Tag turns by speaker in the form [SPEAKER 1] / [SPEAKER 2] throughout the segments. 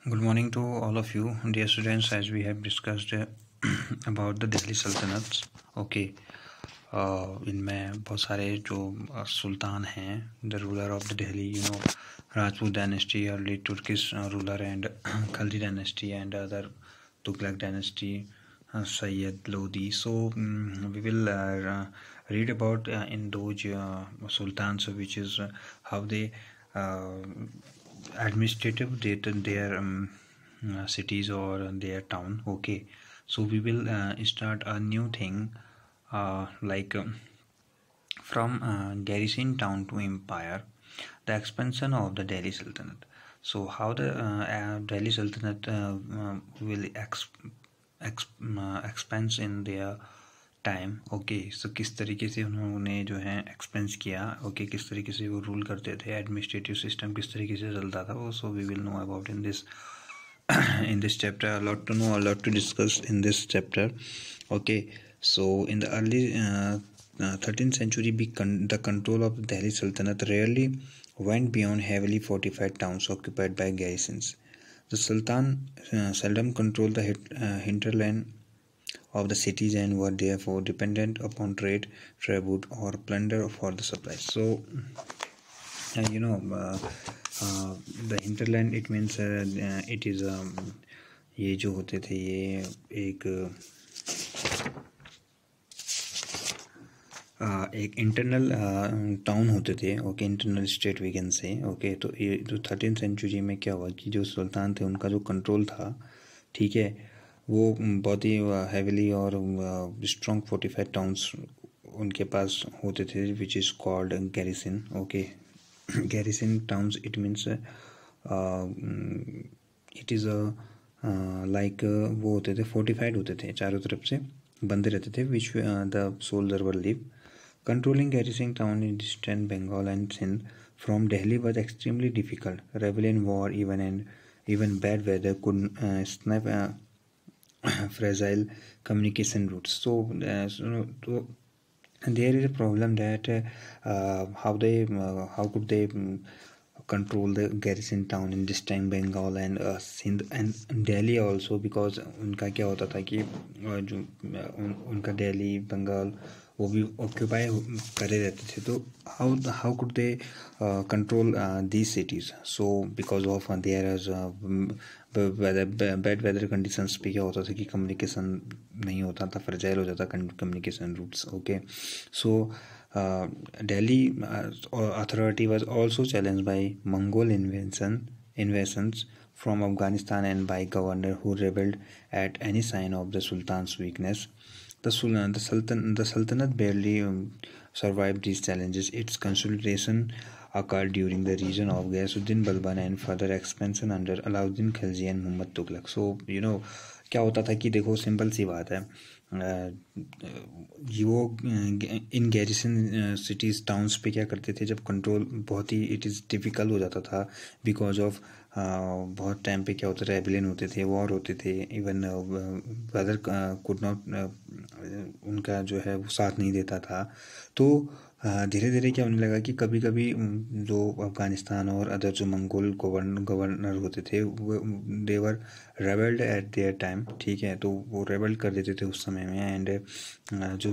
[SPEAKER 1] Good morning to all of you, dear students. As we have discussed about the Delhi Sultanates, okay. इनमें बहुत सारे जो सुल्तान हैं, the ruler of the Delhi, Rajput dynasty, early Turkish ruler, and Khalji dynasty, and other Tughlaq dynasty, Sayyid Lodi. So we will read about in those sultans, which is how they administrative data their cities or their town. Okay, so we will start a new thing, from garrison town to empire, the expansion of the Delhi Sultanate. So how the Delhi Sultanate will expand in their time. Okay, so किस तरीके से उन्होंने जो है expense किया. Okay, किस तरीके से वो रूल करते थे, एडमिनिस्ट्रेटिव सिस्टम किस तरीके से चलता था वो. So we will know about in this chapter. A lot to know, a lot to discuss in this chapter. Okay, so in the early 13th century, the control of the Delhi Sultanate rarely went beyond heavily fortified towns occupied by garrisons. The Sultan seldom controlled the hinterland of the cities and were therefore dependent upon trade, tribute, or plunder for the supplies. So the hinterland, it means it is ये जो होते थे ये एक internal town होते थे. Okay, internal state we can say. Okay, तो ये जो 13th सेंचुरी में क्या हुआ कि जो सुल्तान थे उनका जो कंट्रोल था, ठीक है, वो बहुत ही हैवीली और स्ट्रॉन्ग फोर्टिफाइड टाउन्स उनके पास होते थे, which is called garrison. Okay, garrison towns, it means it is like वो होते थे, फोर्टिफाइड होते थे, चारों तरफ से बंदे रहते थे, which the soldier were live. Controlling garrison town in distant Bengal and Sindh from Delhi was extremely difficult. Rebellion, war, even bad weather could snap fragile communication routes. So there is a problem that how could they control the garrison town in this time Bengal and Sindh and Delhi also, because उनका क्या होता था कि जो उनका दिल्ली बंगाल वो भी occupy करे रहते थे. तो how could they control these cities? So because of there is bad weather conditions पे क्या होता था कि कम्युनिकेशन नहीं होता था, फ्रेजाइल हो जाता communication routes. Okay, so Delhi authority was also challenged by Mongol invasions from Afghanistan and by governor who rebelled at any sign of the Sultan's weakness. The Sultanate barely survived these challenges. Its consolidation occurred during the region of Ghiyasuddin Balban and further expansion under Alauddin Khilji and Muhammad Tughlaq. So क्या होता था कि देखो, simple सी बात है, वो इन garrison cities towns पे क्या करते थे, जब कंट्रोल बहुत ही इट इज़ डिफ़िकल्ट हो जाता था बिकॉज ऑफ बहुत टाइम पे क्या होता था, रेबेलियन होते थे, वॉर होते थे, इवन वेदर कुड नॉट उनका जो है वो साथ नहीं देता था. तो धीरे धीरे क्या होने लगा कि कभी कभी जो अफ़गानिस्तान और अदर जो मंगोल गवर्नर होते थे वो देवर रेबल्ड एट देयर टाइम, ठीक है, तो वो रेबल्ड कर देते थे उस समय में. एंड जो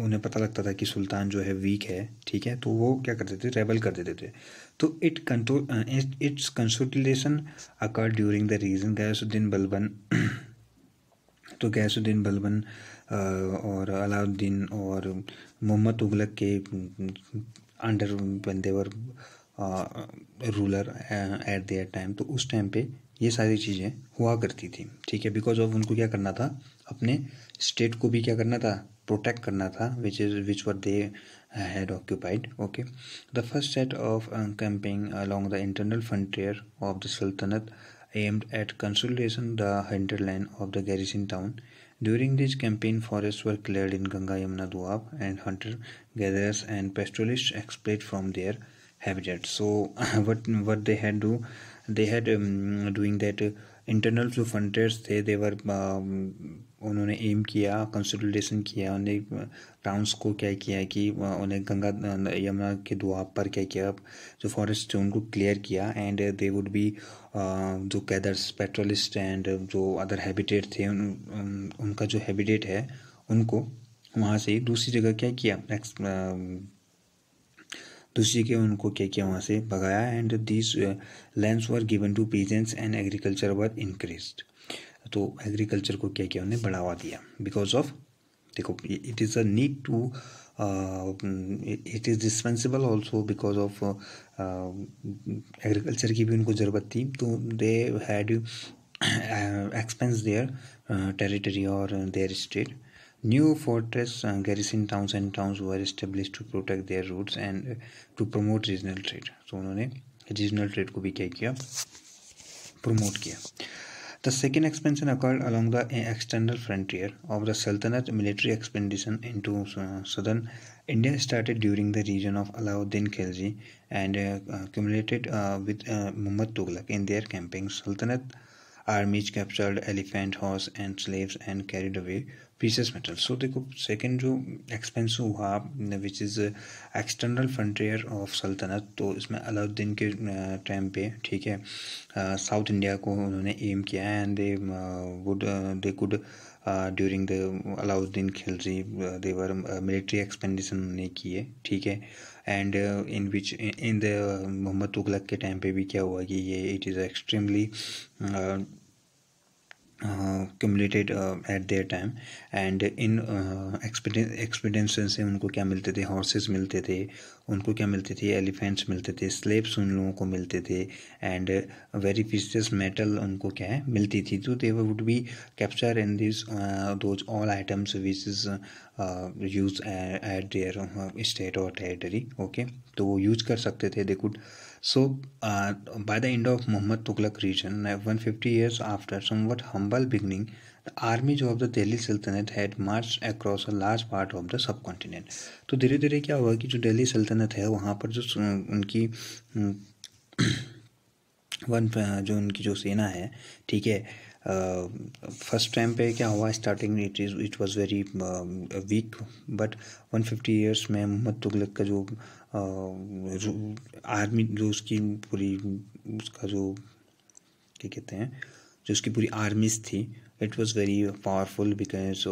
[SPEAKER 1] उन्हें पता लगता था कि सुल्तान जो है वीक है, ठीक है, तो वो क्या करते थे, रेबल कर देते थे. तो it's consolidation occur during the region Ghiyasuddin Balban. तो गयासुद्दीन बलबन और अलाउद्दीन और मोहम्मद तुगलक के under when they were ruler at their time, तो उस टाइम पे ये सारी चीज़ें हुआ करती थी, ठीक है, बिकॉज ऑफ उनको क्या करना था, अपने स्टेट को भी क्या करना था, प्रोटेक्ट करना था, विच वर दे had occupied. Okay, the first set of campaign along the internal frontier of the Sultanate aimed at consolidation the hinterland of the garrison town. During this campaign, forests were cleared in Ganga Yamuna Doab, and hunter-gatherers and pastoralists expelled from their habitats. So what they had doing that internal जो frontiers थे, they were उन्होंने aim किया, consolidation किया, उन्हें towns को क्या किया कि उन्हें गंगा यमुना के द्वार पर क्या किया, जो फॉरेस्ट थे उनको क्लियर किया, एंड दे वुड बी जो कैदर्स, पेट्रोलिस्ट एंड जो अदर हैबिटेट थे उनका जो हैबिटेट है उनको वहाँ से दूसरी जगह क्या किया, दूसरी जगह उनको क्या किया, वहाँ से भगाया, and these lands were given to peasants and agriculture were increased. तो एग्रीकल्चर को क्या किया, उन्हें बढ़ावा दिया, बिकॉज ऑफ देखो it is a need to it is dispensable also because of agriculture की भी उनको ज़रूरत थी, तो they had expense their territory और their state. New fortress garrison towns were established to protect their routes and to promote regional trade. So उन्होंने regional trade को भी क्या किया, promote किया. The second expansion occurred along the external frontier of the Sultanate. Military expedition into southern India started during the region of Alauddin Khilji and accumulated with Muhammad Tughlaq in their camping. Sultanate armies captured elephant, horse and slaves and carried away precious metals. So देखो second जो expense हुआ which is external frontier of सल्तनत, तो इसमें अलाउद्दीन के time पे ठीक है साउथ इंडिया को उन्होंने एम किया, and they could during the Alauddin Khilji they were military expedition उन्होंने किए, ठीक है, and in which in the Mohammad Tughlaq के टाइम पे भी क्या हुआ कि ये it is extremely accumulated at their time, and in expedition से उनको क्या मिलते थे, हॉर्सेस मिलते थे, उनको क्या मिलते थे, एलिफेंट्स मिलते थे, स्लेव्स उन लोगों को मिलते थे, एंड वेरी प्रीशियस मेटल उनको क्या है मिलती थी, तो दे would be capture in this those all items which is use eight there state और टेरिटरी, ओके, तो वो यूज कर सकते थे, they could. So, by the end of Muhammad Tughlaq region, 150 years after somewhat humble beginning, the armies of the Delhi Sultanate had marched across a large part of the subcontinent. तो धीरे धीरे क्या हुआ कि जो दिल्ली सल्तनत है वहाँ पर जो उनकी जो उनकी जो सेना है, ठीक है, फर्स्ट टाइम पे क्या हुआ, starting it was very weak, but 150 years में मोहम्मद तुगलक का जो आर्मी जो उसकी पूरी उसका जो क्या कहते हैं, जो उसकी पूरी आर्मीज थी, it was very powerful because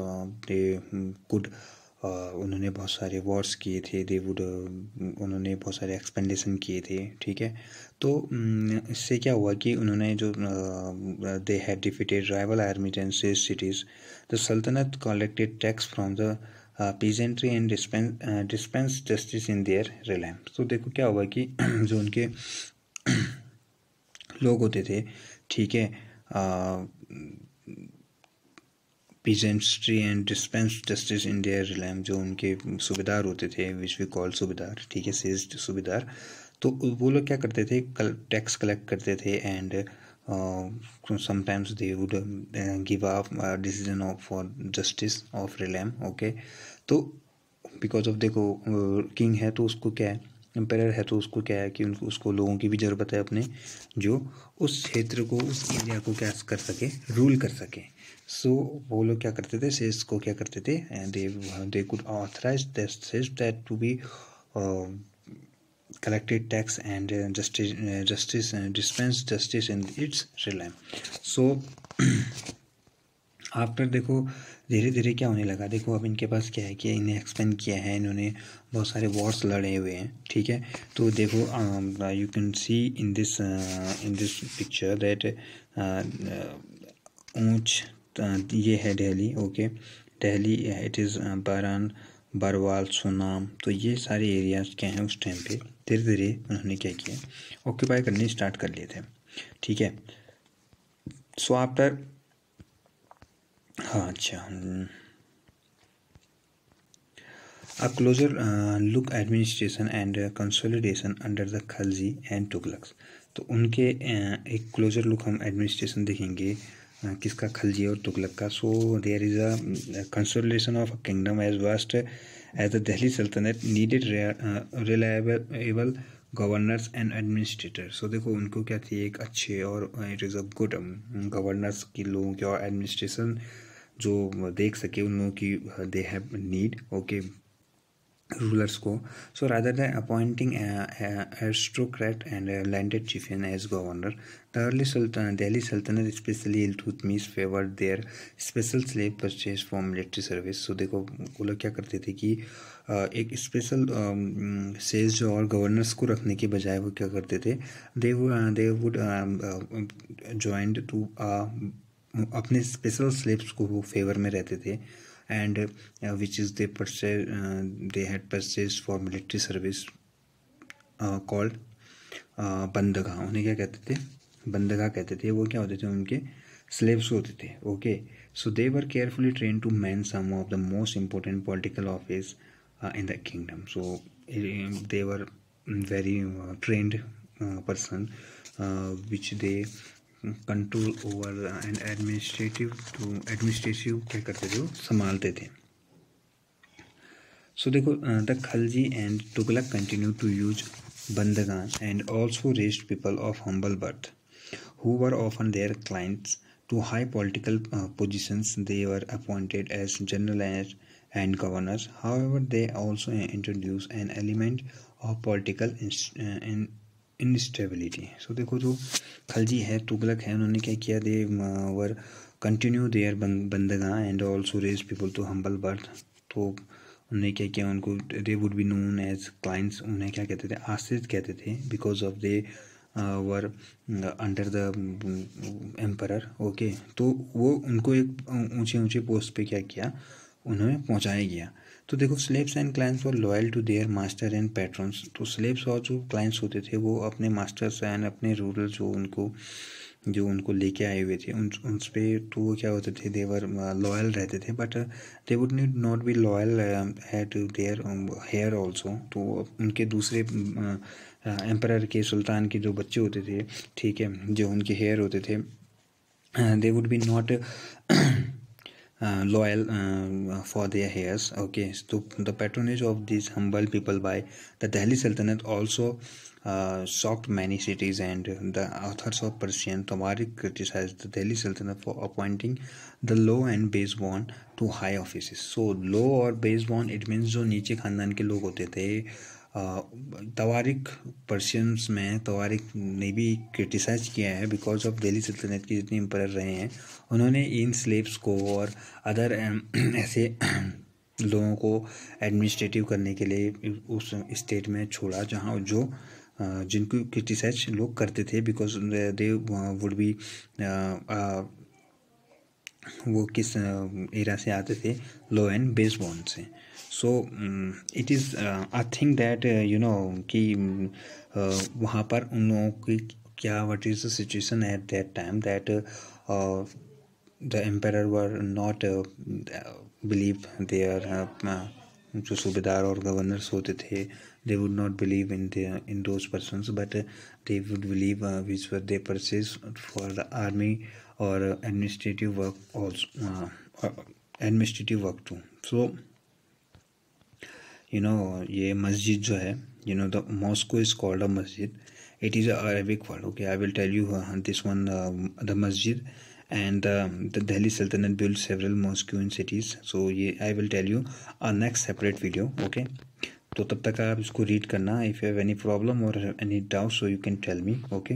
[SPEAKER 1] they could उन्होंने बहुत सारे वॉर्स किए थे, दे वुड उन्होंने बहुत सारे एक्सपेंडिशन किए थे, ठीक है, तो इससे क्या हुआ कि उन्होंने जो they had defeated rival armies and cities. The सल्तनत collected tax from the peasantry and dispense justice in their realm. तो देखो क्या हुआ कि जो उनके लोग होते थे, ठीक है, peasantry and dispense justice in their realm, जो उनके सूबेदार होते थे, which we call सूबेदार, ठीक है, seized सूबेदार, तो वो लोग क्या करते थे, टैक्स कलेक्ट करते थे, and sometimes they would give up decision of for justice of realm, okay. तो बिकॉज ऑफ देखो किंग है तो उसको क्या है, एम्पायर है तो उसको क्या है कि उनको उसको लोगों की भी ज़रूरत है अपने, जो उस क्षेत्र को उस एरिया को क्या कर सके, रूल कर सके. सो वो लोग क्या करते थे, सेस को क्या करते थे, they could authorise that to be collected tax and justice dispense justice in its realm. So after देखो धीरे धीरे क्या होने लगा, देखो अब इनके पास क्या है कि इन्हें एक्सपेंड किया है, इन्होंने बहुत सारे वॉर्स लड़े हुए हैं, ठीक है, तो देखो you can see in this picture that ऊंच ये है Delhi, okay, Delhi it is Baran, Barwal, Sonam, तो ये सारे एरियाज क्या हैं उस टाइम पे धीरे धीरे उन्होंने क्या किया, ऑक्यूपाई करने स्टार्ट कर लिए थे, ठीक है. सो आफ्टर हाँ अच्छा A closer look administration and consolidation under the Khalji and Tughlaqs. तो उनके एक क्लोजर लुक हम एडमिनिस्ट्रेशन देखेंगे किसका, खलजी और तुगलक का. So there is a consolidation of a kingdom as vast as the Delhi sultanate needed reliable governors and administrator. So देखो उनको क्या थी, एक अच्छे और it is a good governors की लोगों की और एडमिनिस्ट्रेशन जो देख सके उन लोगों की they have need, okay, rulers को. So rather than appointing a aristocrat and a landed chieftain as governor, the early Delhi Sultanate, especially Iltutmis, favored their special slave purchase for military service. So देखो वो लोग क्या करते थे कि एक special says और गवर्नर्स को रखने के बजाय वो क्या करते थे, they would join to अपने स्पेशल स्लेव्स को वो फेवर में रहते थे, and which is they had purchased for military service called बंदगा. उन्हें क्या कहते थे, बंदगा कहते थे. वो क्या होते थे, उनके slaves होते थे, okay. So they were carefully trained to man some of the most important political office in the kingdom. So they were very trained person which they control over and administrative क्या करते थे, वो संभालते थे. So देखो the Khalji and Tughlaq continue to use बंदगान and also raised people of humble birth who were often their clients to high political positions. They were appointed as general and governors. However, they also introduce an element of political instability. So देखो जो खलजी है, तुगलक है, उन्होंने क्या किया, they were continue their bandagan and also raise people to humble birth. तो उन्होंने क्या किया, उनको they would be known as clients. उन्हें क्या कहते थे, आश्रित कहते थे, because of they were under the emperor, okay. तो वो उनको एक ऊंचे पोस्ट पे क्या किया, उन्होंने पहुंचाया गया. तो देखो slaves and clients were loyal to their master and patrons. तो स्लेव्स और जो क्लाइंट्स होते थे वो अपने मास्टर्स एंड अपने रूरल जो उनको लेके आए हुए थे उन पे, तो वो क्या होते थे, देवर लॉयल रहते थे. But they would not be loyal at their heir also. तो उनके दूसरे एम्परर के, सुल्तान के जो बच्चे होते थे, ठीक है, जो उनके हेयर होते थे, दे would B not loyal for their heirs, okay. So the patronage of these humble people by the Delhi Sultanate also shocked many cities, and the authors of Persian Tawariq criticized the Delhi Sultanate for appointing the low and baseborn to high offices. So low और baseborn, it means जो नीचे खानदान के लोग होते थे. तवारिक Persians में तवारिक ने भी क्रिटिसाइज किया है बिकॉज ऑफ दिल्ली सल्तनत के जितने एम्परर रहे हैं, उन्होंने इन स्लेव्स को और अदर ऐसे लोगों को एडमिनिस्ट्रेटिव करने के लिए उस स्टेट में छोड़ा जहां जो जिनको क्रिटिसाइज लोग करते थे, बिकॉज दे वुड बी वो किस एरा से आते थे, लो एंड बेस बॉर्न से. So it is I think that you know कि वहाँ पर उन लोगों की क्या, what is the situation at that time, that the emperor were not believe there, जो सूबेदार और गवर्नर्स होते थे, they would not believe in those persons, but they would believe which were they purchased for the army or administrative work also, administrative work too. So you know ये मस्जिद जो है, you know the mosque is called a masjid. It is a Arabic word, okay. I will tell you this one, the masjid, and the Delhi Sultanate built several mosques in cities. So I will tell you a next separate video, okay. तो तब तक आप इसको read करना. If you have any problem or any doubt, so you can tell me, okay.